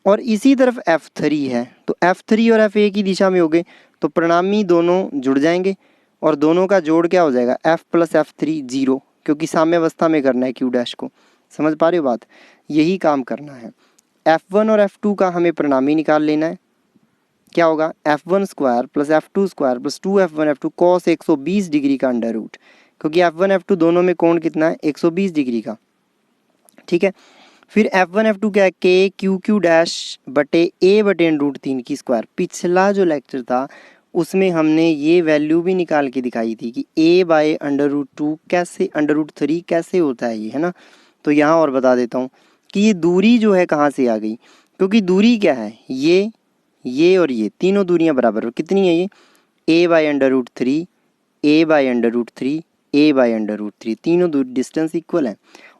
और इसी तरफ F3 है, तो F3 और F एक ही दिशा में हो गए, तो परिणामी दोनों जुड़ जाएंगे और दोनों का जोड़ क्या हो जाएगा, F प्लस F3 0, क्योंकि साम्यावस्था में करना है क्यू डैश को। समझ पा रहे हो बात, यही काम करना है। F1 और F2 का हमें परिणामी निकाल लेना है। क्या होगा, F1 square plus F2 square plus 2F1 F2 cos 120 degree का अंडर रूट, क्योंकि F1 F2 दोनों में कोण कितना है, 120 डिग्री का। ठीक है, फिर F1 F2 क्या है, के क्यू क्यू डैश बटे ए बटे अंडर रूट 3 की स्क्वायर। पिछला जो लेक्चर था उसमें हमने ये वैल्यू भी निकाल के दिखाई थी कि a बाय अंडर रूट 2 कैसे, अंडर रूट 3 कैसे होता है ये, है ना। तो यहाँ और बता देता हूँ कि ये दूरी जो है कहाँ से आ गई, क्योंकि दूरी क्या है, ये और ये तीनों दूरियां बराबर हो। कितनी है ये, a by under root 3, a by under root 3, a by under root 3, तीनों डिस्टेंस इक्वल है।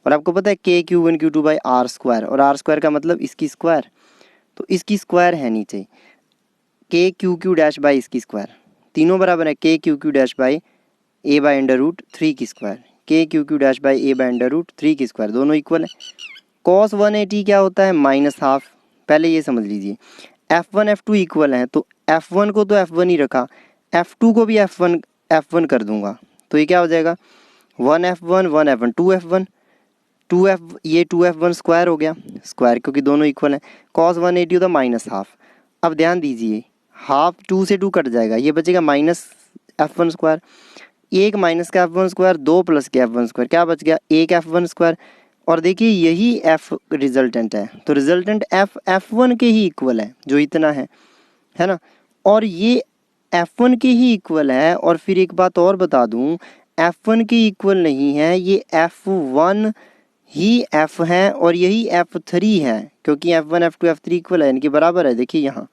और आपको पता है k Q1 Q2 by R square, और आर स्क्वायर का मतलब इसकी स्क्वायर, तो इसकी स्क्वायर है नीचे k Q Q dash by इसकी स्क्वायर, तीनों बराबर है k Q Q dash by a by under root 3 की square, k Q Q dash by a by under root 3 की स्क्वायर, दोनों इक्वल है। cos 180 क्या होता है, माइनस हाफ, पहले ये समझ लीजिए। F1 F2 इक्वल है, तो F1 को तो F1 ही रखा, F2 को भी F1 कर दूंगा, तो ये क्या हो जाएगा, 1F1 1F1 2F1 2F, ये 2F1 स्क्वायर हो गया, स्क्वायर क्योंकि दोनों इक्वल हैं। cos 180 होता माइनस हाफ। अब ध्यान दीजिए, हाफ 2 से 2 कट जाएगा, ये बचेगा माइनस F1 स्क्वायर, एक माइनस का F1 स्क्वायर, 2 प्लस के F1 स्क्वायर, क्या बच गया, एक F1 स्क्वायर। और देखिए यही F रिजल्टेंट है, तो रिजल्टेंट F1 के ही इक्वल है जो इतना है ना। और ये F1 के ही इक्वल है। और फिर एक बात और बता दूं, F1 के इक्वल नहीं है, ये F1 ही F है और यही F3 है, क्योंकि F1 F2 F3 इक्वल है, इनके बराबर है। देखिए यहाँ,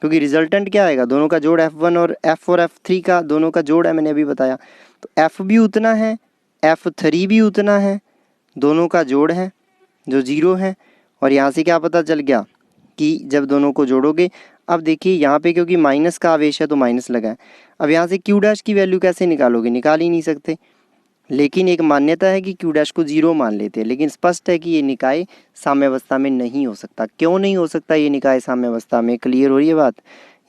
क्योंकि रिजल्टेंट क्या आएगा, दोनों का जोड़ F1 और F3 का दोनों का जोड़ है, मैंने अभी बताया। तो F भी उतना है, F3 भी उतना है, दोनों का जोड़ है जो 0 है। और यहाँ से क्या पता चल गया कि जब दोनों को जोड़ोगे, अब देखिए यहाँ पे क्योंकि माइनस का आवेश है तो माइनस लगा है। अब यहाँ से Q डैश की वैल्यू कैसे निकालोगे, निकाल ही नहीं सकते। लेकिन एक मान्यता है कि Q डैश को 0 मान लेते हैं, लेकिन स्पष्ट है कि ये निकाय साम्यावस्था में नहीं हो सकता। क्यों नहीं हो सकता ये निकाय साम्यावस्था में, क्लियर हो रही है बात?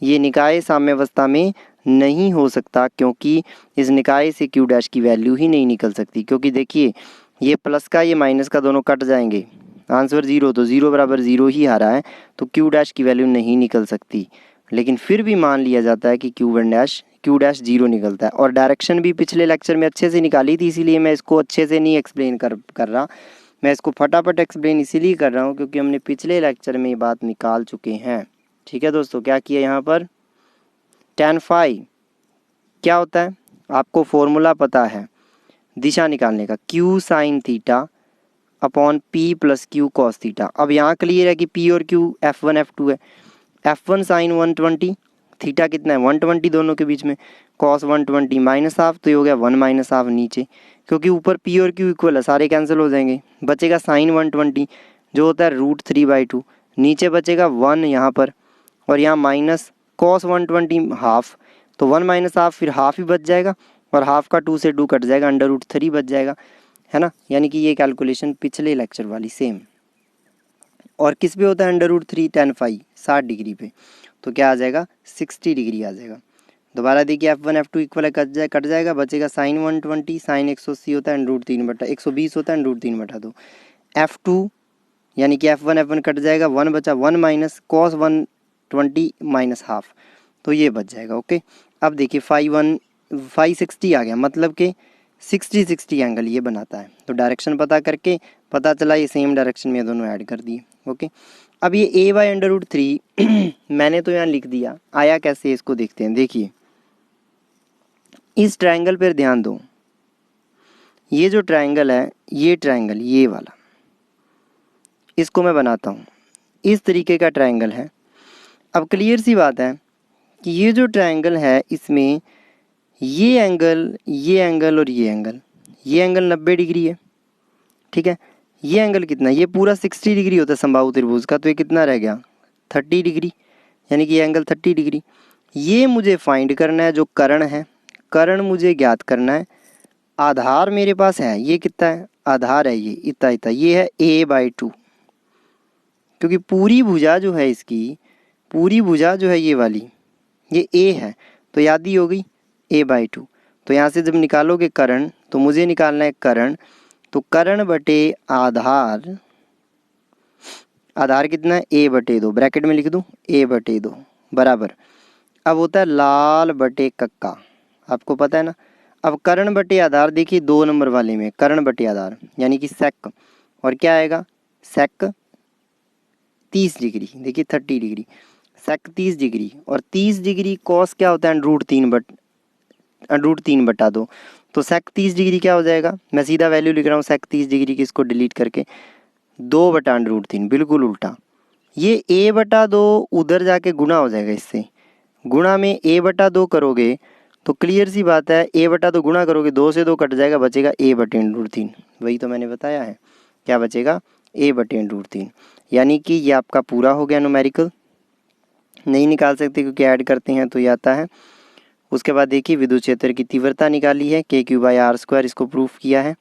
ये निकाय साम्यावस्था में नहीं हो सकता क्योंकि इस निकाय से Q डैश की वैल्यू ही नहीं निकल सकती। क्योंकि देखिए ये प्लस का ये माइनस का दोनों कट जाएंगे, आंसर 0, तो 0 बराबर 0 ही आ रहा है, तो Q डैश की वैल्यू नहीं निकल सकती। लेकिन फिर भी मान लिया जाता है कि Q डैश 0 निकलता है। और डायरेक्शन भी पिछले लेक्चर में अच्छे से निकाली थी, इसीलिए मैं इसको अच्छे से नहीं एक्सप्लेन कर रहा, मैं इसको फटाफट एक्सप्लेन इसीलिए कर रहा हूँ क्योंकि हमने पिछले लेक्चर में ये बात निकाल चुके हैं। ठीक है दोस्तों, क्या किया यहाँ पर, tan phi क्या होता है, आपको फॉर्मूला पता है दिशा निकालने का, Q sine theta upon P plus Q cos theta. अब यहाँ क्लियर है कि P और Q F1 F2 है। F1 साइन 120, थीटा कितना है 120 दोनों के बीच में, कॉस 120 माइनस हाफ, तो ये हो गया 1 माइनस हाफ नीचे, क्योंकि ऊपर P और Q इक्वल है, सारे कैंसिल हो जाएंगे, बचेगा साइन 120 जो होता है √3/2, नीचे बचेगा 1 यहाँ पर, और यहाँ माइनस कॉस 120 हाफ, तो 1 माइनस हाफ, फिर हाफ ही बच जाएगा, और हाफ का 2 से 2 कट जाएगा, √3 बच जाएगा, है ना। यानी कि ये कैलकुलेशन पिछले लेक्चर वाली सेम। और किस पे होता है √3 tan phi, 60 डिग्री पे, तो क्या आ जाएगा 60 डिग्री आ जाएगा। दोबारा देखिए F1 F2 इक्वल है, कट जाएगा, बचेगा साइन 120, साइन 180 होता है √3/120 होता है √3/2, F2 यानी कि F1 F1 कट जाएगा, 1 बचा, 1 माइनस कॉस 120 माइनस हाफ, तो ये बच जाएगा। ओके, अब देखिए 560 आ गया, मतलब कि 60 एंगल ये बनाता है। तो डायरेक्शन पता करके पता चला ये सेम डायरेक्शन में दोनों ऐड कर दिए। ओके, अब ये a/√3 मैंने तो यहाँ लिख दिया, आया कैसे इसको देखते हैं। देखिए इस ट्रायंगल पर ध्यान दो, ये जो ट्रायंगल है, ये ट्रायंगल ये वाला, इसको मैं बनाता हूँ, इस तरीके का ट्रायंगल है। अब क्लियर सी बात है कि ये जो ट्रायंगल है इसमें ये एंगल और ये एंगल 90 डिग्री है, ठीक है। ये एंगल कितना है, ये पूरा 60 डिग्री होता है समबाहु त्रिभुज का, तो ये कितना रह गया 30 डिग्री, यानी कि ये एंगल 30 डिग्री। ये मुझे फाइंड करना है, जो कर्ण है, कर्ण मुझे ज्ञात करना है। आधार मेरे पास है, ये कितना है, आधार है ये इतना, ये है a/2, क्योंकि पूरी भुजा जो है इसकी, पूरी भुजा जो है ये वाली, ये a है, तो याद ही हो गई a/2। तो यहाँ से जब निकालोगे कर्ण, तो मुझे निकालना है कर्ण, तो कर्ण बटे आधार, आधार कितना है a/2, ब्रैकेट में लिख दूँ a/2 बराबर, अब होता है लाल बटे कक्का, आपको पता है ना। अब कर्ण बटे आधार देखिए 2 नंबर वाले में कर्ण बटे आधार यानी कि सेक, और क्या आएगा सेक 30 डिग्री, देखिए 30 डिग्री, सेक 30 डिग्री, और 30 डिग्री कॉस क्या होता है √3/2, तो सेक 30 डिग्री क्या हो जाएगा, मैं सीधा वैल्यू लिख रहा हूँ सेक 30 डिग्री की, इसको डिलीट करके 2/√3, बिल्कुल उल्टा। ये a/2 उधर जाके गुणा हो जाएगा, इससे गुणा में a/2 करोगे तो क्लियर सी बात है, a/2 गुणा करोगे 2 से 2 कट जाएगा, बचेगा a/√3, वही तो मैंने बताया है, क्या बचेगा a/√3। यानी कि ये आपका पूरा हो गया न्यूमेरिकल, नहीं निकाल सकते क्योंकि ऐड करते हैं तो ये आता है। उसके बाद देखिए विद्युत क्षेत्र की तीव्रता निकाली है, KQ/R², इसको प्रूफ किया है।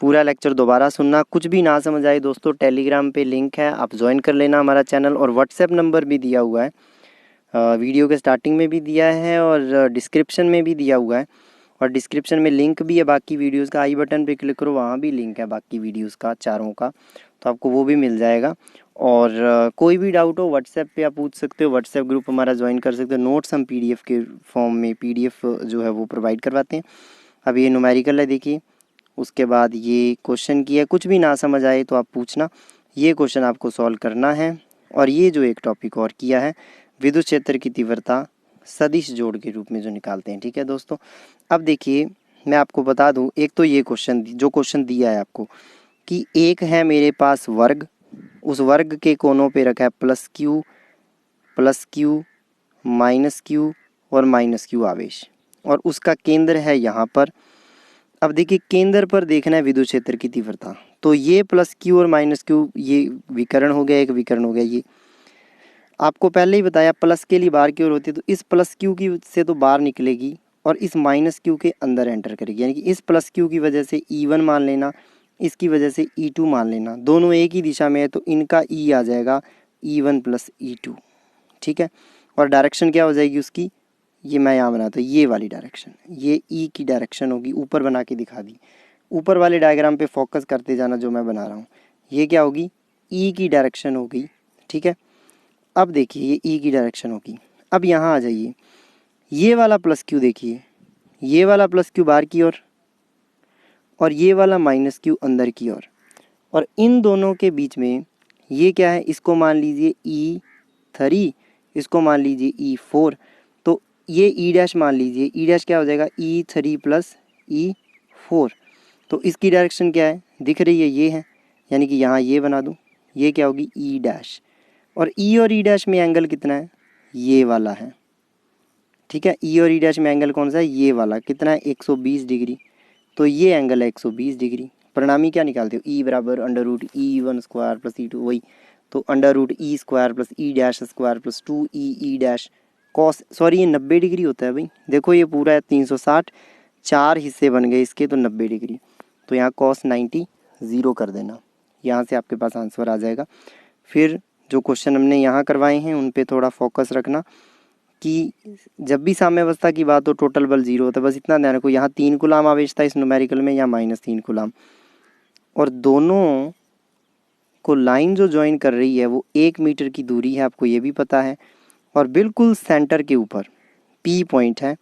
पूरा लेक्चर दोबारा सुनना, कुछ भी ना समझ आए दोस्तों टेलीग्राम पे लिंक है, आप ज्वाइन कर लेना हमारा चैनल, और व्हाट्सएप नंबर भी दिया हुआ है, वीडियो के स्टार्टिंग में भी दिया है और डिस्क्रिप्शन में भी दिया हुआ है, और डिस्क्रिप्शन में लिंक भी है बाकी वीडियोस का, आई बटन पे क्लिक करो, वहाँ भी लिंक है बाकी वीडियोस का चारों का, तो आपको वो भी मिल जाएगा। और कोई भी डाउट हो व्हाट्सएप पे आप पूछ सकते हो, व्हाट्सएप ग्रुप हमारा ज्वाइन कर सकते हो। नोट्स हम PDF के फॉर्म में PDF जो है वो प्रोवाइड करवाते हैं। अब ये न्यूमेरिकल है देखिए, उसके बाद ये क्वेश्चन किया है, कुछ भी ना समझ आए तो आप पूछना, ये क्वेश्चन आपको सॉल्व करना है। और ये जो एक टॉपिक और किया है, विद्युत क्षेत्र की तीव्रता सदिश जोड़ के रूप में जो निकालते हैं, ठीक है दोस्तों। अब देखिए मैं आपको बता दूं, एक तो ये क्वेश्चन जो क्वेश्चन दिया है आपको कि एक है मेरे पास वर्ग, उस वर्ग के कोनों पे रखा है प्लस क्यू माइनस क्यू और माइनस क्यू आवेश, और उसका केंद्र है यहाँ पर। अब देखिए केंद्र पर देखना है विद्युत क्षेत्र की तीव्रता, तो ये प्लस क्यू और माइनस क्यू ये विकर्ण हो गया, एक विकर्ण हो गया। ये आपको पहले ही बताया प्लस के लिए बार की ओर होती है, तो इस प्लस क्यू की से तो बाहर निकलेगी और इस माइनस क्यू के अंदर एंटर करेगी, यानी कि इस प्लस क्यू की वजह से E1 मान लेना, इसकी वजह से E2 मान लेना, दोनों एक ही दिशा में है तो इनका E आ जाएगा E1 प्लस E2, ठीक है। और डायरेक्शन क्या हो जाएगी उसकी, ये मैं यहाँ बनाता हूँ, ये वाली डायरेक्शन, ये E की डायरेक्शन होगी, ऊपर बना के दिखा दी। ऊपर वाले डायग्राम पे फोकस करते जाना जो मैं बना रहा हूँ, ये क्या होगी, E की डायरेक्शन होगी, ठीक है। अब देखिए ये E की डायरेक्शन होगी। अब यहाँ आ जाइए, ये वाला प्लस क्यू देखिए, ये वाला प्लस क्यू बाहर की ओर और ये वाला माइनस क्यू अंदर की ओर, और इन दोनों के बीच में ये क्या है, इसको मान लीजिए E3, इसको मान लीजिए E4, तो ये E डैश मान लीजिए, E डैश क्या हो जाएगा E3 प्लस E4, तो इसकी डायरेक्शन क्या है दिख रही है, ये है, यानी कि यहाँ ये बना दूँ, ये क्या होगी E डैश, और E और E डैश में एंगल कितना है, ये वाला है, ठीक है। E और E डैश में एंगल कौन सा है, ये वाला, कितना है 120 डिग्री, तो ये एंगल है 120 डिग्री। परिणामी क्या निकालते हो, E बराबर √E1 स्क्वायर प्लस E2, वही, तो √E square plus E dash square plus 2E dash cos, sorry ये 90 डिग्री होता है भाई, देखो ये पूरा है 360, 4 हिस्से बन गए इसके, तो 90 डिग्री, तो यहाँ cos 90 ज़ीरो कर देना, यहाँ से आपके पास आंसर आ जाएगा। फिर जो क्वेश्चन हमने यहाँ करवाए हैं उन पे थोड़ा फोकस रखना कि जब भी साम्यावस्था की बात हो टोटल बल जीरो होता है, बस इतना ध्यान रखो, यहाँ 3 कूलाम आवेश था इस न्यूमेरिकल में, या -3 कूलाम, और दोनों को लाइन जो ज्वाइन कर रही है वो 1 मीटर की दूरी है, आपको ये भी पता है, और बिल्कुल सेंटर के ऊपर P पॉइंट है,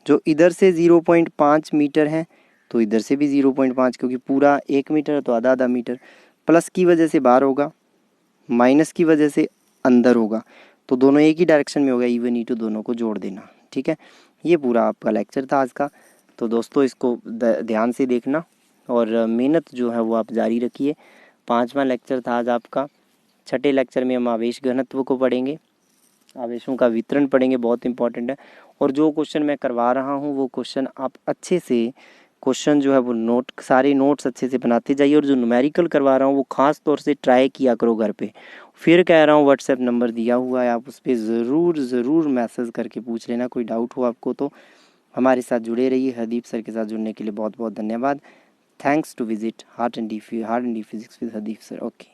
जो इधर से 0.5 मीटर है, तो इधर से भी 0.5, क्योंकि पूरा 1 मीटर है तो आधा आधा मीटर, प्लस की वजह से बाहर होगा, माइनस की वजह से अंदर होगा, तो दोनों एक ही डायरेक्शन में होगा, E1 E2 दोनों को जोड़ देना, ठीक है। ये पूरा आपका लेक्चर था आज का, तो दोस्तों इसको ध्यान से देखना और मेहनत जो है वो आप जारी रखिए। 5वां लेक्चर था आज आपका। छठे लेक्चर में हम आवेश घनत्व को पढ़ेंगे, आवेशों का वितरण पढ़ेंगे, बहुत इंपॉर्टेंट है। और जो क्वेश्चन मैं करवा रहा हूँ वो क्वेश्चन आप अच्छे से क्वेश्चन जो है वो सारे नोट्स अच्छे से बनाते जाइए, और जो न्यूमेरिकल करवा रहा हूँ वो ख़ास तौर से ट्राई किया करो घर पे। फिर कह रहा हूँ व्हाट्सएप नंबर दिया हुआ है, आप उस पर ज़रूर मैसेज करके पूछ लेना, कोई डाउट हो आपको तो। हमारे साथ जुड़े रहिए। हरदीप सर के साथ जुड़ने के लिए बहुत बहुत धन्यवाद। Thanks to visit heart and the physics with Hardeep sir. Okay.